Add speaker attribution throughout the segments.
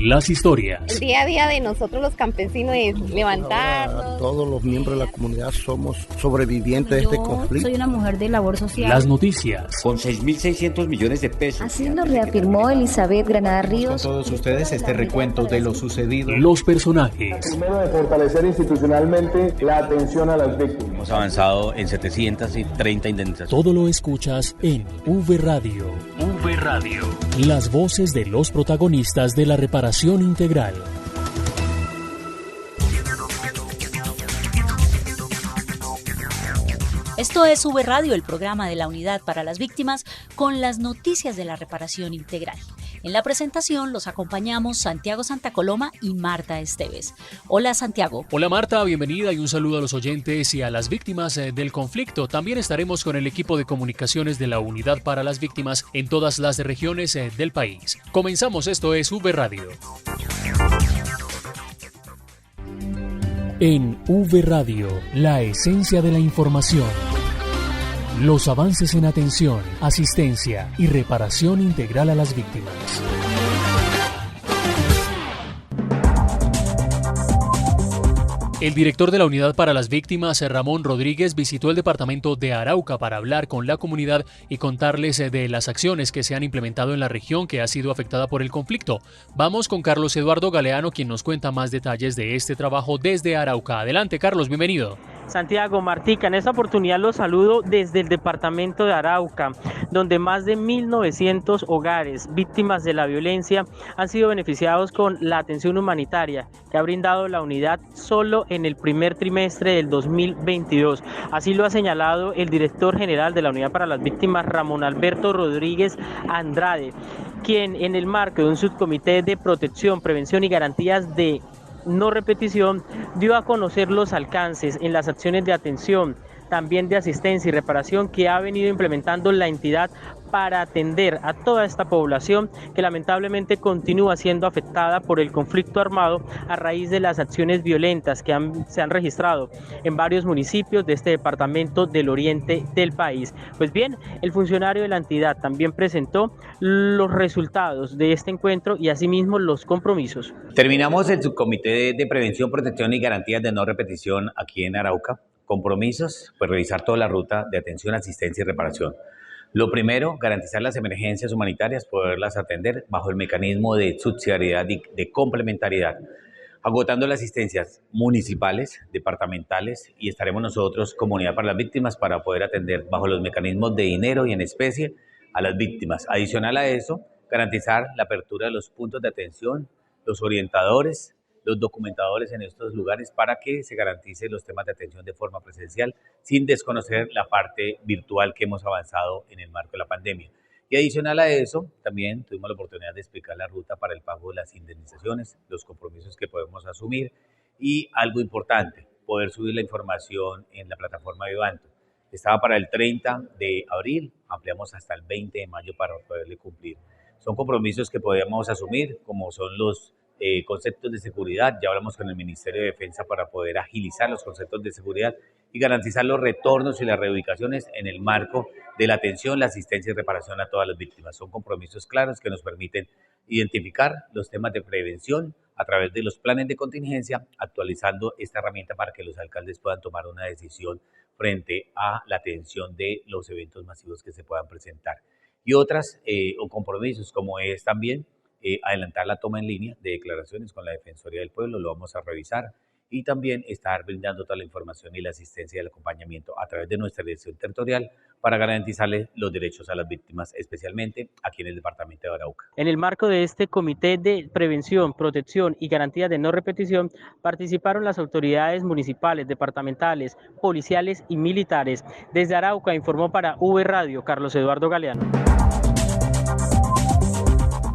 Speaker 1: Las historias.
Speaker 2: El día a día de nosotros los campesinos es levantarnos.
Speaker 3: Ahora, todos los miembros de la comunidad somos sobrevivientes de este conflicto.
Speaker 4: Soy una mujer de labor social.
Speaker 1: Las noticias.
Speaker 5: Con 6.600 millones de pesos.
Speaker 6: Así lo reafirmó Elizabeth Granada Ríos.
Speaker 7: Con todos ustedes este recuento de lo sucedido.
Speaker 1: Los personajes.
Speaker 8: Primero, de fortalecer institucionalmente la atención a las víctimas.
Speaker 5: Hemos avanzado en 730 indemnizaciones.
Speaker 1: Todo lo escuchas en V Radio. V Radio. Las voces de los protagonistas de la reparación integral.
Speaker 9: Esto es V Radio, el programa de la Unidad para las Víctimas, con las noticias de la reparación integral. En la presentación los acompañamos Santiago Santacoloma y Marta Esteves. Hola, Santiago.
Speaker 1: Hola, Marta, bienvenida y un saludo a los oyentes y a las víctimas del conflicto. También estaremos con el equipo de comunicaciones de la Unidad para las Víctimas en todas las regiones del país. Comenzamos, esto es V Radio. En V Radio, la esencia de la información. Los avances en atención, asistencia y reparación integral a las víctimas. El director de la Unidad para las Víctimas, Ramón Rodríguez, visitó el departamento de Arauca para hablar con la comunidad y contarles de las acciones que se han implementado en la región que ha sido afectada por el conflicto. Vamos con Carlos Eduardo Galeano, quien nos cuenta más detalles de este trabajo desde Arauca. Adelante, Carlos, bienvenido.
Speaker 10: Santiago, Martica, en esta oportunidad los saludo desde el departamento de Arauca, donde más de 1.900 hogares víctimas de la violencia han sido beneficiados con la atención humanitaria que ha brindado la unidad solo en el primer trimestre del 2022. Así lo ha señalado el director general de la Unidad para las Víctimas, Ramón Alberto Rodríguez Andrade, quien en el marco de un subcomité de protección, prevención y garantías de no repetición, dio a conocer los alcances en las acciones de atención, también de asistencia y reparación que ha venido implementando la entidad para atender a toda esta población que lamentablemente continúa siendo afectada por el conflicto armado a raíz de las acciones violentas que se han registrado en varios municipios de este departamento del oriente del país. Pues bien, el funcionario de la entidad también presentó los resultados de este encuentro y asimismo los compromisos.
Speaker 5: Terminamos el subcomité de prevención, protección y garantías de no repetición aquí en Arauca. Compromisos, pues revisar toda la ruta de atención, asistencia y reparación. Lo primero, garantizar las emergencias humanitarias, poderlas atender bajo el mecanismo de subsidiariedad y de complementariedad, agotando las asistencias municipales, departamentales, y estaremos nosotros, Comunidad para las Víctimas, para poder atender bajo los mecanismos de dinero y en especie a las víctimas. Adicional a eso, garantizar la apertura de los puntos de atención, los orientadores, los documentadores en estos lugares para que se garantice los temas de atención de forma presencial sin desconocer la parte virtual que hemos avanzado en el marco de la pandemia. Y adicional a eso, también tuvimos la oportunidad de explicar la ruta para el pago de las indemnizaciones, los compromisos que podemos asumir y algo importante, poder subir la información en la plataforma Vivanto. Estaba para el 30 de abril, ampliamos hasta el 20 de mayo para poderle cumplir. Son compromisos que podemos asumir, como son los conceptos de seguridad. Ya hablamos con el Ministerio de Defensa para poder agilizar los conceptos de seguridad y garantizar los retornos y las reubicaciones en el marco de la atención, la asistencia y reparación a todas las víctimas. Son compromisos claros que nos permiten identificar los temas de prevención a través de los planes de contingencia, actualizando esta herramienta para que los alcaldes puedan tomar una decisión frente a la atención de los eventos masivos que se puedan presentar. Y otras o compromisos como es también adelantar la toma en línea de declaraciones con la Defensoría del Pueblo, lo vamos a revisar, y también estar brindando toda la información y la asistencia y el acompañamiento a través de nuestra dirección territorial para garantizarles los derechos a las víctimas, especialmente aquí en el departamento de Arauca.
Speaker 10: En el marco de este comité de prevención, protección y garantías de no repetición, participaron las autoridades municipales, departamentales, policiales y militares. Desde Arauca informó para V Radio Carlos Eduardo Galeano.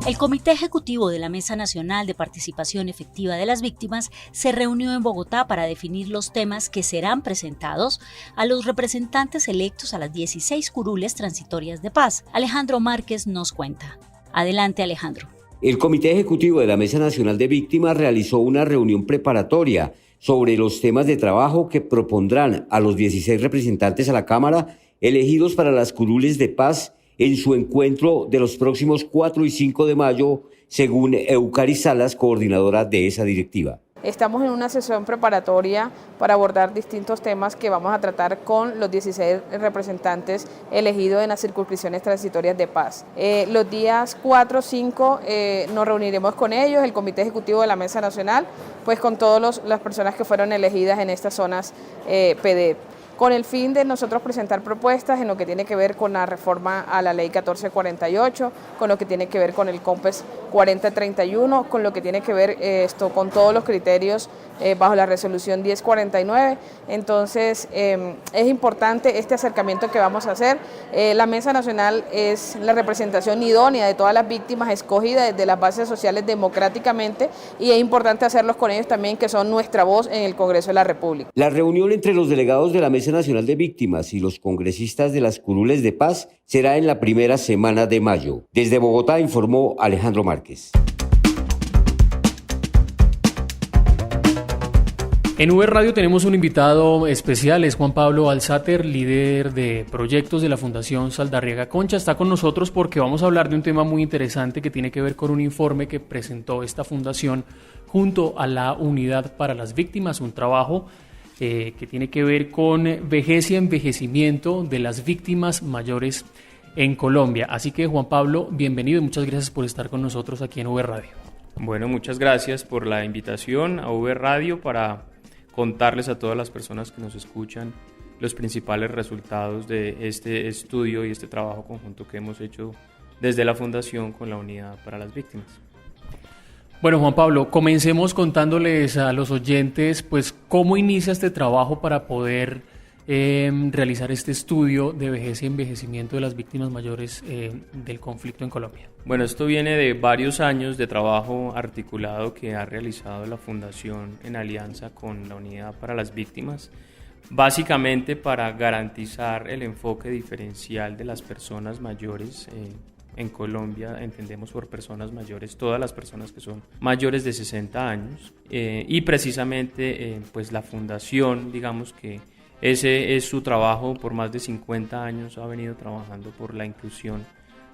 Speaker 9: El Comité Ejecutivo de la Mesa Nacional de Participación Efectiva de las Víctimas se reunió en Bogotá para definir los temas que serán presentados a los representantes electos a las 16 curules transitorias de paz. Alejandro Márquez nos cuenta. Adelante, Alejandro.
Speaker 11: El Comité Ejecutivo de la Mesa Nacional de Víctimas realizó una reunión preparatoria sobre los temas de trabajo que propondrán a los 16 representantes a la Cámara elegidos para las curules de paz en su encuentro de los próximos 4 y 5 de mayo, según Eucari Salas, coordinadora de esa directiva.
Speaker 12: Estamos en una sesión preparatoria para abordar distintos temas que vamos a tratar con los 16 representantes elegidos en las circunscripciones transitorias de paz. Los días 4 o 5 nos reuniremos con ellos, el Comité Ejecutivo de la Mesa Nacional, pues con todas las personas que fueron elegidas en estas zonas PD, con el fin de nosotros presentar propuestas en lo que tiene que ver con la reforma a la Ley 1448, con lo que tiene que ver con el COMPES 4031, con lo que tiene que ver con todos los criterios bajo la resolución 1049. Entonces es importante este acercamiento que vamos a hacer. La Mesa Nacional es la representación idónea de todas las víctimas escogidas desde las bases sociales democráticamente, y es importante hacerlos con ellos también, que son nuestra voz en el Congreso de la República.
Speaker 11: La reunión entre los delegados de la Mesa Nacional de Víctimas y los congresistas de las curules de paz será en la primera semana de mayo. Desde Bogotá informó Alejandro Márquez.
Speaker 1: En V Radio tenemos un invitado especial, es Juan Pablo Alzáter, líder de proyectos de la Fundación Saldarriaga Concha. Está con nosotros porque vamos a hablar de un tema muy interesante que tiene que ver con un informe que presentó esta fundación junto a la Unidad para las Víctimas, un trabajo que tiene que ver con vejez y envejecimiento de las víctimas mayores en Colombia. Así que, Juan Pablo, bienvenido y muchas gracias por estar con nosotros aquí en V Radio.
Speaker 13: Bueno, muchas gracias por la invitación a V Radio para contarles a todas las personas que nos escuchan los principales resultados de este estudio y este trabajo conjunto que hemos hecho desde la Fundación con la Unidad para las Víctimas.
Speaker 1: Bueno, Juan Pablo, comencemos contándoles a los oyentes pues cómo inicia este trabajo para poder realizar este estudio de vejez y envejecimiento de las víctimas mayores del conflicto en Colombia.
Speaker 13: Bueno, esto viene de varios años de trabajo articulado que ha realizado la Fundación en alianza con la Unidad para las Víctimas, básicamente para garantizar el enfoque diferencial de las personas mayores. En Colombia entendemos por personas mayores todas las personas que son mayores de 60 años y precisamente pues la Fundación, digamos que ese es su trabajo, por más de 50 años ha venido trabajando por la inclusión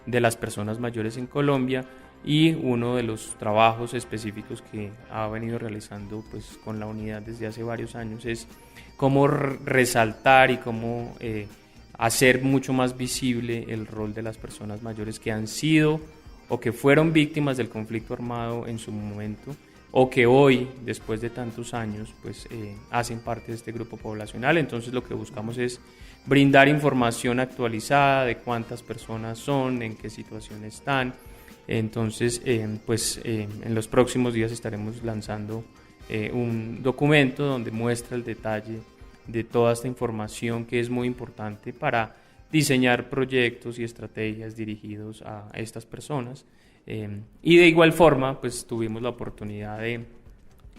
Speaker 13: de las personas mayores en Colombia, y uno de los trabajos específicos que ha venido realizando pues con la unidad desde hace varios años es cómo resaltar y cómo hacer mucho más visible el rol de las personas mayores que han sido o que fueron víctimas del conflicto armado en su momento, o que hoy, después de tantos años, pues hacen parte de este grupo poblacional. Entonces lo que buscamos es brindar información actualizada de cuántas personas son, en qué situación están. Entonces, en los próximos días estaremos lanzando un documento donde muestra el detalle de toda esta información, que es muy importante para diseñar proyectos y estrategias dirigidos a estas personas. Y de igual forma, pues tuvimos la oportunidad de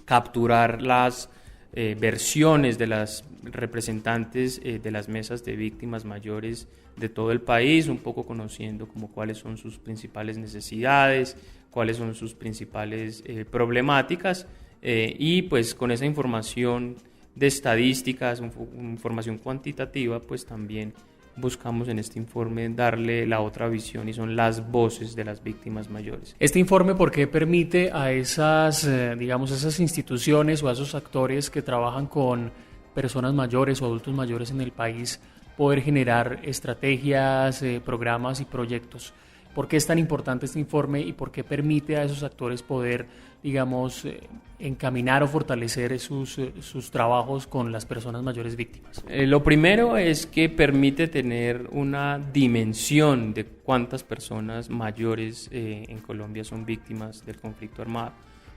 Speaker 13: capturar las versiones de las representantes de las mesas de víctimas mayores de todo el país, un poco conociendo como cuáles son sus principales necesidades, cuáles son sus principales problemáticas, y pues con esa información de estadísticas, información cuantitativa, pues también buscamos en este informe darle la otra visión, y son las voces de las víctimas mayores.
Speaker 1: Este informe, ¿por qué permite a esas, esas instituciones o a esos actores que trabajan con personas mayores o adultos mayores en el país poder generar estrategias, programas y proyectos? ¿Por qué es tan importante este informe y por qué permite a esos actores poder, encaminar o fortalecer sus trabajos con las personas mayores víctimas?
Speaker 13: Lo primero es que permite tener una dimensión de cuántas personas mayores en Colombia son víctimas del conflicto armado.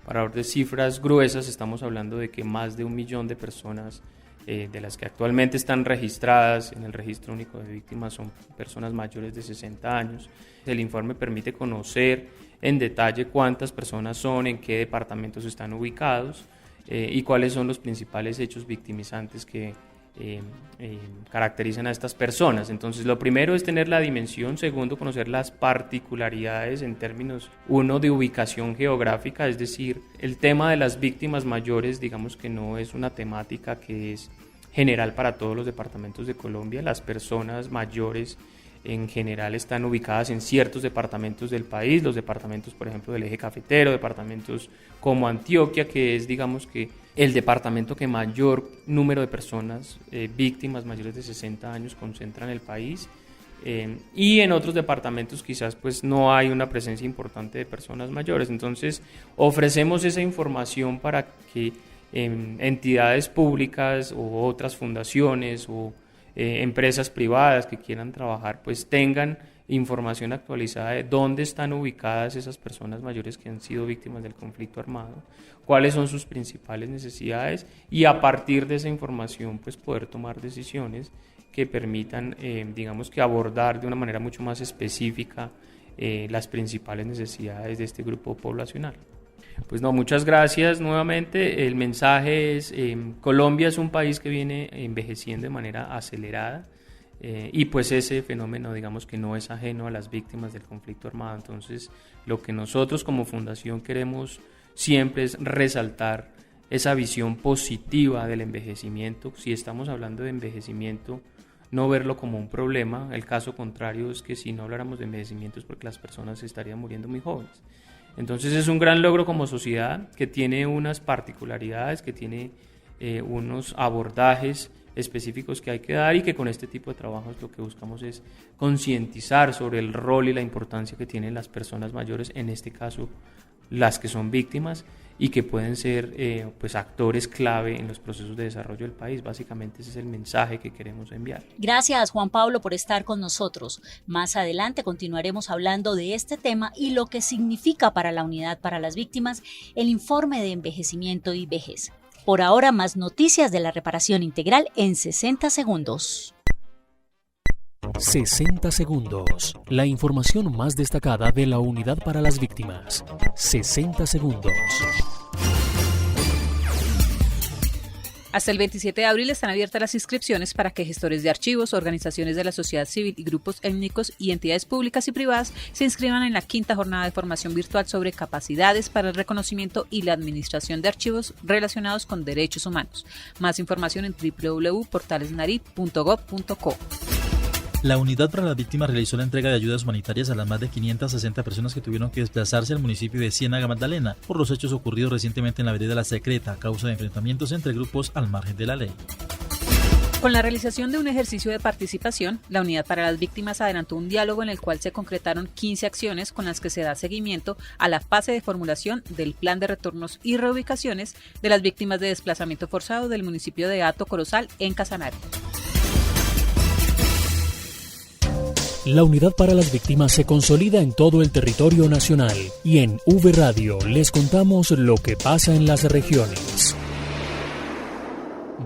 Speaker 13: Para hablar de cifras gruesas, estamos hablando de que más de 1 millón de personas de las que actualmente están registradas en el Registro Único de Víctimas son personas mayores de 60 años. El informe permite conocer en detalle cuántas personas son, en qué departamentos están ubicados y cuáles son los principales hechos victimizantes que caracterizan a estas personas. Entonces, lo primero es tener la dimensión, segundo, conocer las particularidades en términos, uno, de ubicación geográfica, es decir, el tema de las víctimas mayores, digamos que no es una temática que es general para todos los departamentos de Colombia. Las personas mayores en general están ubicadas en ciertos departamentos del país, los departamentos, por ejemplo, del eje cafetero, departamentos como Antioquia, que es, digamos que, el departamento que mayor número de personas víctimas mayores de 60 años concentra en el país, y en otros departamentos quizás pues no hay una presencia importante de personas mayores. Entonces ofrecemos esa información para que entidades públicas o otras fundaciones o empresas privadas que quieran trabajar pues tengan información actualizada de dónde están ubicadas esas personas mayores que han sido víctimas del conflicto armado, cuáles son sus principales necesidades, y a partir de esa información pues poder tomar decisiones que permitan, digamos que abordar de una manera mucho más específica las principales necesidades de este grupo poblacional. Pues no, muchas gracias nuevamente. El mensaje es, Colombia es un país que viene envejeciendo de manera acelerada, y pues ese fenómeno, digamos que no es ajeno a las víctimas del conflicto armado. Entonces, lo que nosotros como fundación queremos siempre es resaltar esa visión positiva del envejecimiento. Si estamos hablando de envejecimiento, no verlo como un problema. El caso contrario es que si no habláramos de envejecimiento es porque las personas estarían muriendo muy jóvenes. Entonces es un gran logro como sociedad que tiene unas particularidades, que tiene unos abordajes específicos que hay que dar, y que con este tipo de trabajos lo que buscamos es concientizar sobre el rol y la importancia que tienen las personas mayores, en este caso las que son víctimas, y que pueden ser pues actores clave en los procesos de desarrollo del país. Básicamente ese es el mensaje que queremos enviar.
Speaker 9: Gracias, Juan Pablo, por estar con nosotros. Más adelante continuaremos hablando de este tema y lo que significa para la Unidad para las Víctimas el informe de envejecimiento y vejez. Por ahora, más noticias de la reparación integral en 60 segundos.
Speaker 1: 60 segundos. La información más destacada de la Unidad para las Víctimas. 60 segundos.
Speaker 14: Hasta el 27 de abril están abiertas las inscripciones para que gestores de archivos, organizaciones de la sociedad civil y grupos étnicos y entidades públicas y privadas se inscriban en la 5ª jornada de formación virtual sobre capacidades para el reconocimiento y la administración de archivos relacionados con derechos humanos. Más información en www.portalesnari.gov.co.
Speaker 15: La Unidad para las Víctimas realizó la entrega de ayudas humanitarias a las más de 560 personas que tuvieron que desplazarse al municipio de Ciénaga Magdalena por los hechos ocurridos recientemente en la vereda La Secreta a causa de enfrentamientos entre grupos al margen de la ley.
Speaker 14: Con la realización de un ejercicio de participación, la Unidad para las Víctimas adelantó un diálogo en el cual se concretaron 15 acciones con las que se da seguimiento a la fase de formulación del plan de retornos y reubicaciones de las víctimas de desplazamiento forzado del municipio de Hato Corozal en Casanare.
Speaker 1: La Unidad para las Víctimas se consolida en todo el territorio nacional y en V Radio les contamos lo que pasa en las regiones.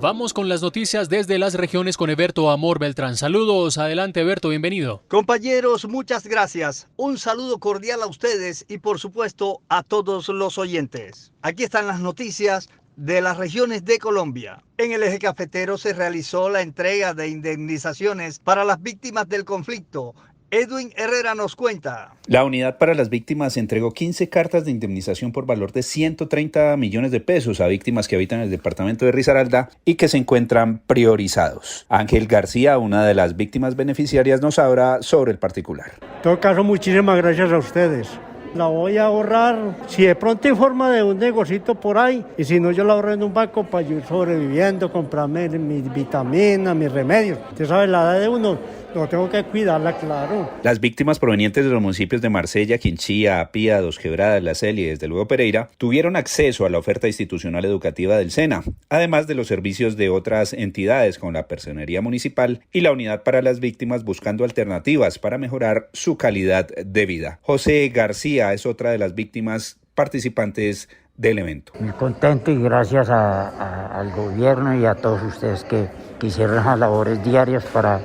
Speaker 1: Vamos con las noticias desde las regiones con Eberto Amor Beltrán. Saludos, adelante Eberto, bienvenido.
Speaker 16: Compañeros, muchas gracias. Un saludo cordial a ustedes y por supuesto a todos los oyentes. Aquí están las noticias de las regiones de Colombia. En el eje cafetero se realizó la entrega de indemnizaciones para las víctimas del conflicto. Edwin Herrera nos cuenta.
Speaker 17: La Unidad para las Víctimas entregó 15 cartas de indemnización por valor de 130 millones de pesos a víctimas que habitan en el departamento de Risaralda y que se encuentran priorizados. Ángel García, una de las víctimas beneficiarias, nos habla sobre el particular.
Speaker 18: En todo caso, muchísimas gracias a ustedes. La voy a ahorrar, si de pronto en forma de un negocito por ahí, y si no yo la ahorro en un banco para ir sobreviviendo, comprarme mis vitaminas, mis remedios. Usted sabe, la edad de uno, no tengo que cuidarla, claro.
Speaker 17: Las víctimas provenientes de los municipios de Marsella, Quinchía, Apía, Dos Quebradas, La Celia y desde luego Pereira, tuvieron acceso a la oferta institucional educativa del SENA, además de los servicios de otras entidades como la Personería Municipal y la Unidad para las Víctimas, buscando alternativas para mejorar su calidad de vida. José García es otra de las víctimas participantes del evento.
Speaker 19: Muy contento y gracias al gobierno y a todos ustedes que hicieron las labores diarias para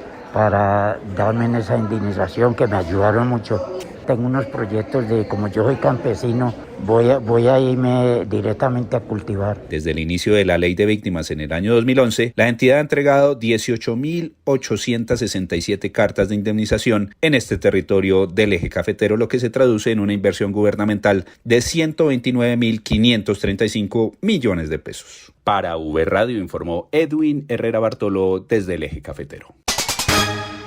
Speaker 19: darme esa indemnización, que me ayudaron mucho. Tengo unos proyectos de, como yo soy campesino, voy a irme directamente a cultivar.
Speaker 17: Desde el inicio de la Ley de Víctimas en el año 2011, la entidad ha entregado 18.867 cartas de indemnización en este territorio del eje cafetero, lo que se traduce en una inversión gubernamental de 129.535 millones de pesos. Para V Radio informó Edwin Herrera Bartolo desde el eje cafetero.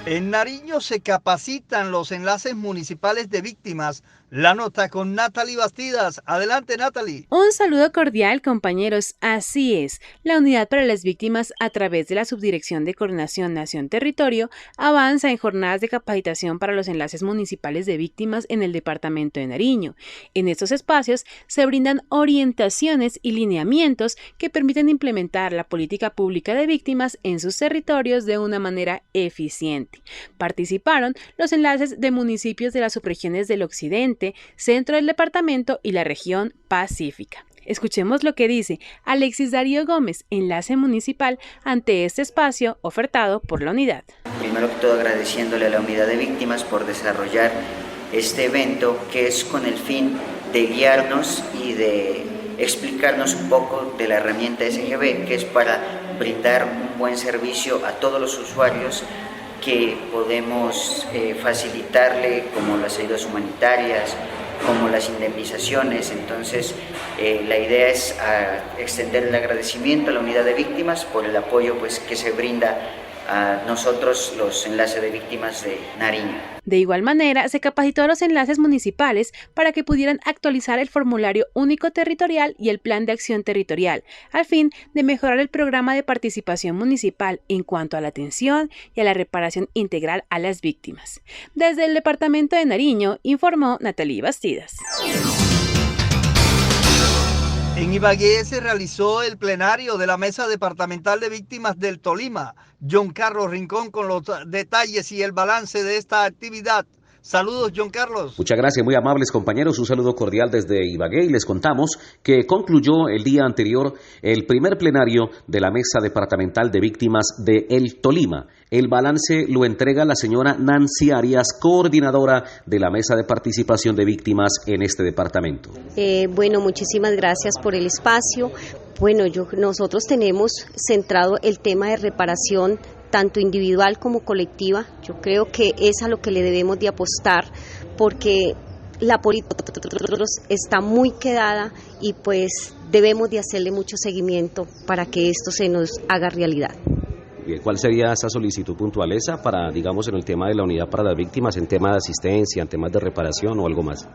Speaker 16: En Nariño se capacitan los enlaces municipales de víctimas. La nota con Natalie Bastidas. Adelante, Natalie.
Speaker 20: Un saludo cordial, compañeros. Así es. La Unidad para las Víctimas, a través de la Subdirección de Coordinación Nación-Territorio, avanza en jornadas de capacitación para los enlaces municipales de víctimas en el departamento de Nariño. En estos espacios se brindan orientaciones y lineamientos que permiten implementar la política pública de víctimas en sus territorios de una manera eficiente. Participaron los enlaces de municipios de las subregiones del occidente, centro del departamento y la región pacífica. Escuchemos lo que dice Alexis Darío Gómez, enlace municipal, ante este espacio ofertado por la unidad.
Speaker 21: Primero que todo, agradeciéndole a la unidad de víctimas por desarrollar este evento, que es con el fin de guiarnos y de explicarnos un poco de la herramienta SGB, que es para brindar un buen servicio a todos los usuarios que podemos facilitarle, como las ayudas humanitarias, como las indemnizaciones. Entonces, la idea es extender el agradecimiento a la unidad de víctimas por el apoyo que se brinda a nosotros, los enlaces de víctimas de Nariño.
Speaker 20: De igual manera, se capacitó a los enlaces municipales para que pudieran actualizar el formulario único territorial y el plan de acción territorial, al fin de mejorar el programa de participación municipal en cuanto a la atención y a la reparación integral a las víctimas. Desde el departamento de Nariño, informó Natalie Bastidas.
Speaker 16: En Ibagué se realizó el plenario de la Mesa Departamental de Víctimas del Tolima. John Carlos Rincón con los detalles y el balance de esta actividad. Saludos, John Carlos.
Speaker 22: Muchas gracias, muy amables compañeros. Un saludo cordial desde Ibagué y les contamos que concluyó el día anterior el primer plenario de la Mesa Departamental de Víctimas de El Tolima. El balance lo entrega la señora Nancy Arias, coordinadora de la Mesa de Participación de Víctimas en este departamento.
Speaker 23: Bueno, muchísimas gracias por el espacio. Bueno, nosotros tenemos centrado el tema de reparación tanto individual como colectiva. Yo creo que es a lo que le debemos de apostar, porque la política está muy quedada y pues debemos de hacerle mucho seguimiento para que esto se nos haga realidad.
Speaker 22: Bien, ¿cuál sería esa solicitud puntual para, digamos, en el tema de la unidad para las víctimas, en temas de asistencia, en temas de reparación o algo más?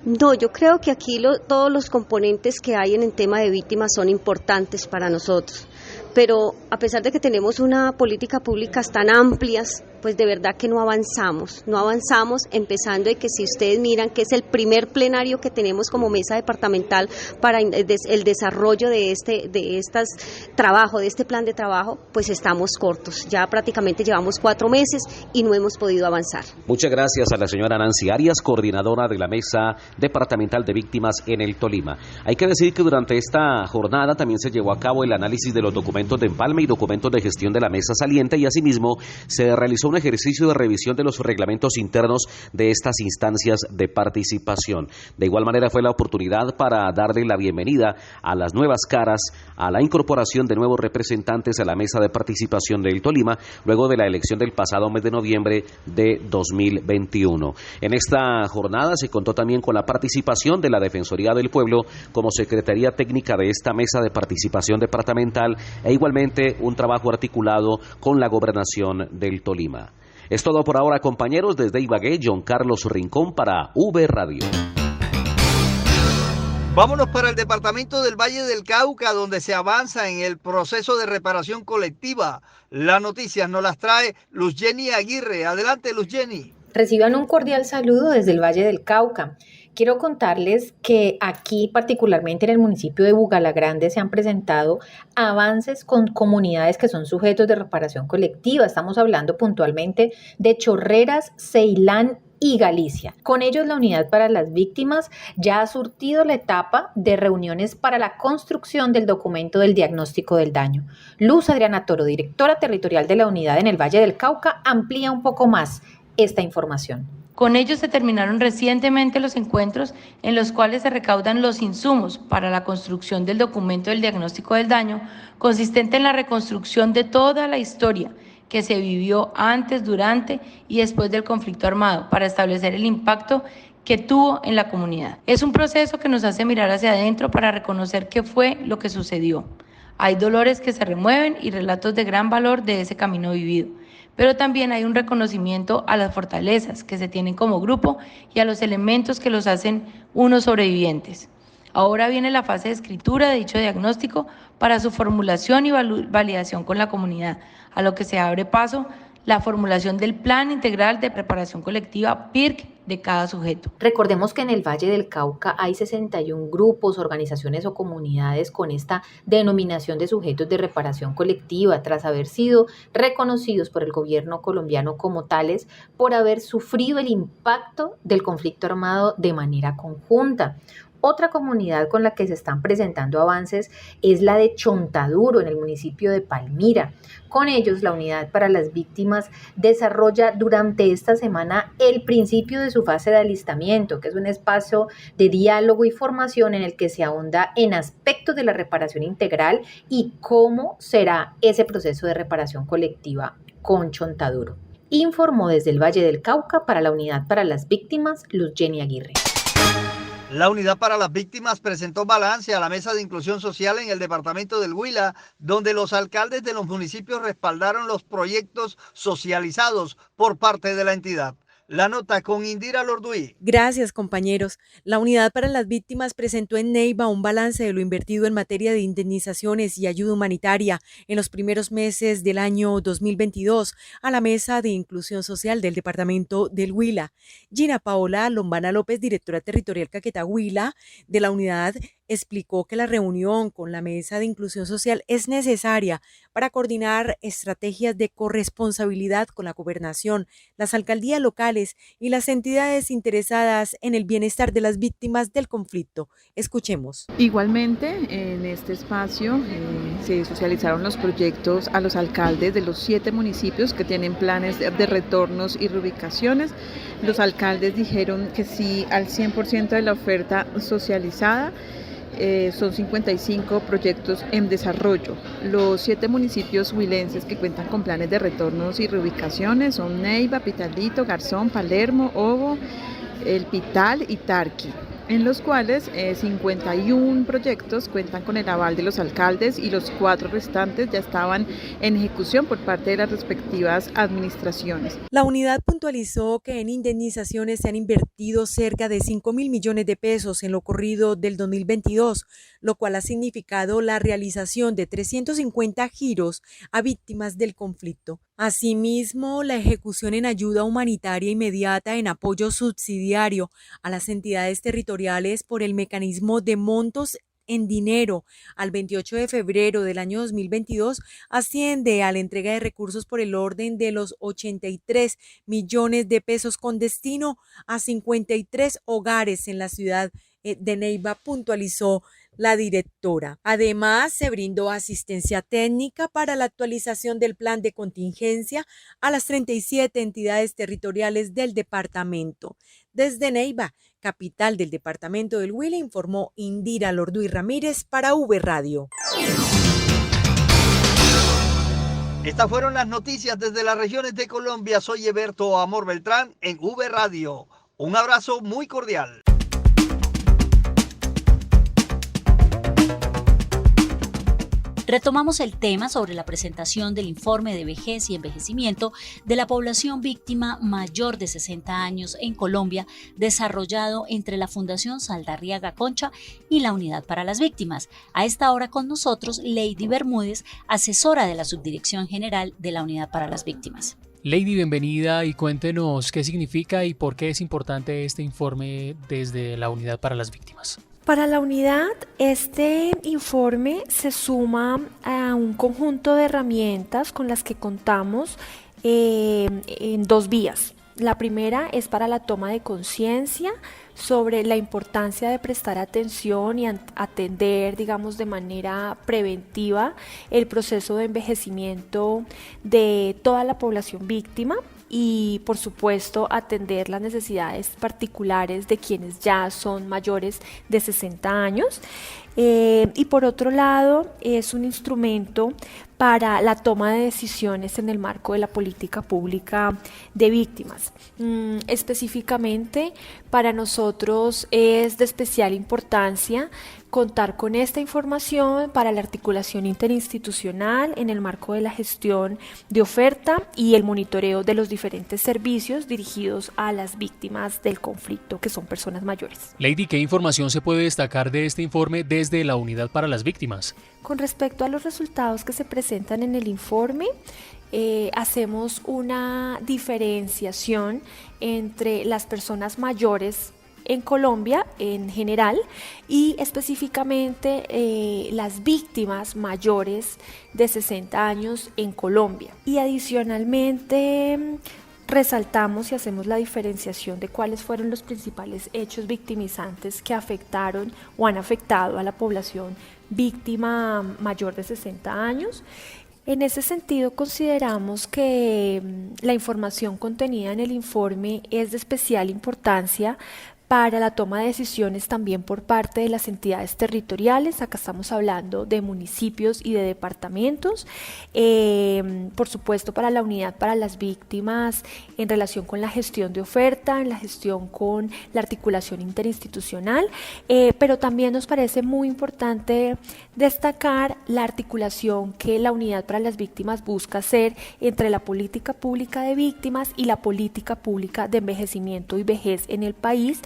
Speaker 23: No, yo creo que aquí todos los componentes que hay en el tema de víctimas son importantes para nosotros, pero a pesar de que tenemos una política pública tan amplias, pues de verdad que no avanzamos, empezando de que si ustedes miran que es el primer plenario que tenemos como mesa departamental para el desarrollo de este plan de trabajo, pues estamos cortos, ya prácticamente llevamos 4 meses y no hemos podido avanzar.
Speaker 22: Muchas gracias a la señora Nancy Arias, coordinadora de la Mesa Departamental de Víctimas en el Tolima. Hay que decir que durante esta jornada también se llevó a cabo el análisis de los documentos de empalme y documentos de gestión de la mesa saliente, y asimismo se realizó un ejercicio de revisión de los reglamentos internos de estas instancias de participación. De igual manera fue la oportunidad para darle la bienvenida a las nuevas caras, a la incorporación de nuevos representantes a la mesa de participación del Tolima, luego de la elección del pasado mes de noviembre de 2021. En esta jornada se contó también con la participación de la Defensoría del Pueblo como Secretaría Técnica de esta mesa de participación departamental, e igualmente un trabajo articulado con la Gobernación del Tolima. Es todo por ahora, compañeros. Desde Ibagué, John Carlos Rincón para V Radio.
Speaker 16: Vámonos para el departamento del Valle del Cauca, donde se avanza en el proceso de reparación colectiva. Las noticias nos las trae Luz Jenny Aguirre. Adelante, Luz Jenny.
Speaker 4: Reciban un cordial saludo desde el Valle del Cauca. Quiero contarles que aquí, particularmente en el municipio de Bugalagrande, se han presentado avances con comunidades que son sujetos de reparación colectiva. Estamos hablando puntualmente de Chorreras, Ceilán y Galicia. Con ellos, la Unidad para las Víctimas ya ha surtido la etapa de reuniones para la construcción del documento del diagnóstico del daño. Luz Adriana Toro, directora territorial de la unidad en el Valle del Cauca, amplía un poco más esta información.
Speaker 24: Con ellos se terminaron recientemente los encuentros en los cuales se recaudan los insumos para la construcción del documento del diagnóstico del daño, consistente en la reconstrucción de toda la historia que se vivió antes, durante y después del conflicto armado, para establecer el impacto que tuvo en la comunidad. Es un proceso que nos hace mirar hacia adentro para reconocer qué fue lo que sucedió. Hay dolores que se remueven y relatos de gran valor de ese camino vivido. pero también hay un reconocimiento a las fortalezas que se tienen como grupo y a los elementos que los hacen unos sobrevivientes. Ahora viene la fase de escritura de dicho diagnóstico para su formulación y validación con la comunidad, a lo que se abre paso la formulación del Plan Integral de Preparación Colectiva PIRC de cada sujeto.
Speaker 4: Recordemos que en el Valle del Cauca hay 61 grupos, organizaciones o comunidades con esta denominación de sujetos de reparación colectiva tras haber sido reconocidos por el gobierno colombiano como tales por haber sufrido el impacto del conflicto armado de manera conjunta. Otra comunidad con la que se están presentando avances es la de Chontaduro, en el municipio de Palmira. Con ellos, la Unidad para las Víctimas desarrolla durante esta semana el principio de su fase de alistamiento, que es un espacio de diálogo y formación en el que se ahonda en aspectos de la reparación integral y cómo será ese proceso de reparación colectiva con Chontaduro. Informó desde el Valle del Cauca para la Unidad para las Víctimas, Luz Jenny Aguirre.
Speaker 16: La Unidad para las Víctimas presentó balance a la Mesa de Inclusión Social en el departamento del Huila, donde los alcaldes de los municipios respaldaron los proyectos socializados por parte de la entidad. La nota con Indira Lorduí.
Speaker 2: Gracias, compañeros. La Unidad para las Víctimas presentó en Neiva un balance de lo invertido en materia de indemnizaciones y ayuda humanitaria en los primeros meses del año 2022 a la Mesa de Inclusión Social del departamento del Huila. Gina Paola Lombana López, directora territorial Caquetá Huila de la unidad, explicó que la reunión con la Mesa de Inclusión Social es necesaria para coordinar estrategias de corresponsabilidad con la gobernación, las alcaldías locales y las entidades interesadas en el bienestar de las víctimas del conflicto. Escuchemos.
Speaker 3: Igualmente, en este espacio se socializaron los proyectos a los alcaldes de los 7 municipios que tienen planes de retornos y reubicaciones. Los alcaldes dijeron que sí al 100% de la oferta socializada. Son 55 proyectos en desarrollo. Los 7 municipios huilenses que cuentan con planes de retornos y reubicaciones son Neiva, Pitalito, Garzón, Palermo, Obo, El Pital y Tarqui, en los cuales 51 proyectos cuentan con el aval de los alcaldes y los 4 restantes ya estaban en ejecución por parte de las respectivas administraciones.
Speaker 2: La unidad puntualizó que en indemnizaciones se han invertido cerca de 5.000 millones de pesos en lo corrido del 2022, lo cual ha significado la realización de 350 giros a víctimas del conflicto. Asimismo, la ejecución en ayuda humanitaria inmediata en apoyo subsidiario a las entidades territoriales por el mecanismo de montos en dinero al 28 de febrero del año 2022 asciende a la entrega de recursos por el orden de los 83 millones de pesos con destino a 53 hogares en la ciudad de Neiva, puntualizó la directora. Además, se brindó asistencia técnica para la actualización del plan de contingencia a las 37 entidades territoriales del departamento. Desde Neiva, capital del departamento del Huila, informó Indira Lorduy Ramírez para V Radio.
Speaker 16: Estas fueron las noticias desde las regiones de Colombia. Soy Eberto Amor Beltrán en V Radio. Un abrazo muy cordial.
Speaker 9: Retomamos el tema sobre la presentación del informe de vejez y envejecimiento de la población víctima mayor de 60 años en Colombia, desarrollado entre la Fundación Saldarriaga Concha y la Unidad para las Víctimas. A esta hora con nosotros Lady Bermúdez, asesora de la Subdirección General de la Unidad para las Víctimas.
Speaker 1: Lady, bienvenida y cuéntenos qué significa y por qué es importante este informe desde la Unidad para las Víctimas.
Speaker 6: Para la unidad, este informe se suma a un conjunto de herramientas con las que contamos en 2 vías. La primera es para la toma de conciencia sobre la importancia de prestar atención y atender, digamos, de manera preventiva el proceso de envejecimiento de toda la población víctima. Y por supuesto atender las necesidades particulares de quienes ya son mayores de 60 años. Y por otro lado es un instrumento para la toma de decisiones en el marco de la política pública de víctimas. Específicamente, para nosotros es de especial importancia contar con esta información para la articulación interinstitucional en el marco de la gestión de oferta y el monitoreo de los diferentes servicios dirigidos a las víctimas del conflicto, que son personas mayores.
Speaker 1: Lady, ¿qué información se puede destacar de este informe desde la Unidad para las Víctimas?
Speaker 6: Con respecto a los resultados que se presentan en el informe, hacemos una diferenciación entre las personas mayores en Colombia en general y específicamente las víctimas mayores de 60 años en Colombia. Y adicionalmente resaltamos y hacemos la diferenciación de cuáles fueron los principales hechos victimizantes que afectaron o han afectado a la población víctima mayor de 60 años. En ese sentido, consideramos que la información contenida en el informe es de especial importancia para la toma de decisiones también por parte de las entidades territoriales. Acá estamos hablando de municipios y de departamentos, por supuesto para la Unidad para las Víctimas en relación con la gestión de oferta, en la gestión con la articulación interinstitucional, pero también nos parece muy importante destacar la articulación que la Unidad para las Víctimas busca hacer entre la política pública de víctimas y la política pública de envejecimiento y vejez en el país,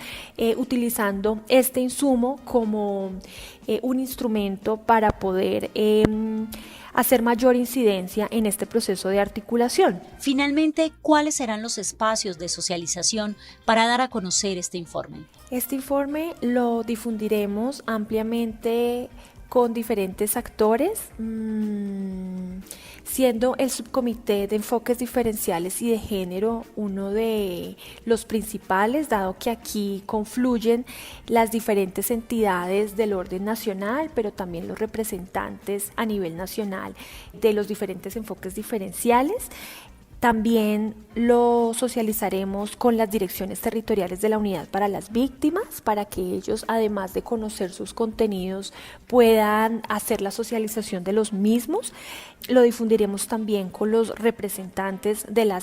Speaker 6: utilizando este insumo como un instrumento para poder hacer mayor incidencia en este proceso de articulación.
Speaker 9: Finalmente, ¿cuáles serán los espacios de socialización para dar a conocer este informe?
Speaker 6: Este informe lo difundiremos ampliamente con diferentes actores, siendo el subcomité de enfoques diferenciales y de género uno de los principales, dado que aquí confluyen las diferentes entidades del orden nacional, pero también los representantes a nivel nacional de los diferentes enfoques diferenciales. También lo socializaremos con las direcciones territoriales de la Unidad para las Víctimas para que ellos, además de conocer sus contenidos, puedan hacer la socialización de los mismos. Lo difundiremos también con los representantes de la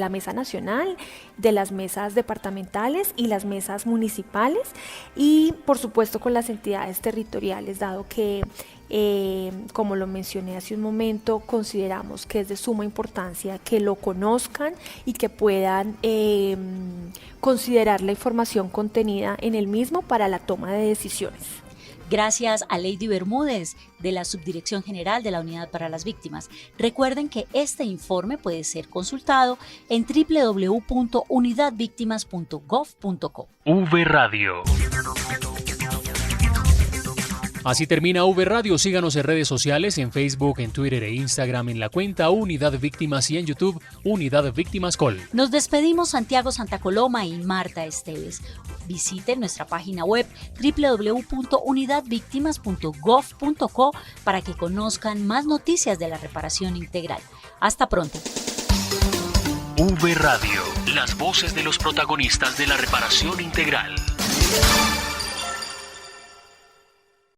Speaker 6: Mesa Nacional, de las mesas departamentales y las mesas municipales y, por supuesto, con las entidades territoriales, dado que como lo mencioné hace un momento, consideramos que es de suma importancia que lo conozcan y que puedan considerar la información contenida en el mismo para la toma de decisiones.
Speaker 9: Gracias a Lady Bermúdez, de la Subdirección General de la Unidad para las Víctimas. Recuerden que este informe puede ser consultado en www.unidadvictimas.gov.co.
Speaker 1: V Radio. Así termina V Radio. Síganos en redes sociales, en Facebook, en Twitter e Instagram, en la cuenta Unidad Víctimas y en YouTube Unidad Víctimas Col.
Speaker 9: Nos despedimos Santiago Santa Coloma y Marta Esteves. Visiten nuestra página web www.unidadvictimas.gov.co para que conozcan más noticias de la reparación integral. Hasta pronto.
Speaker 1: V Radio, las voces de los protagonistas de la reparación integral.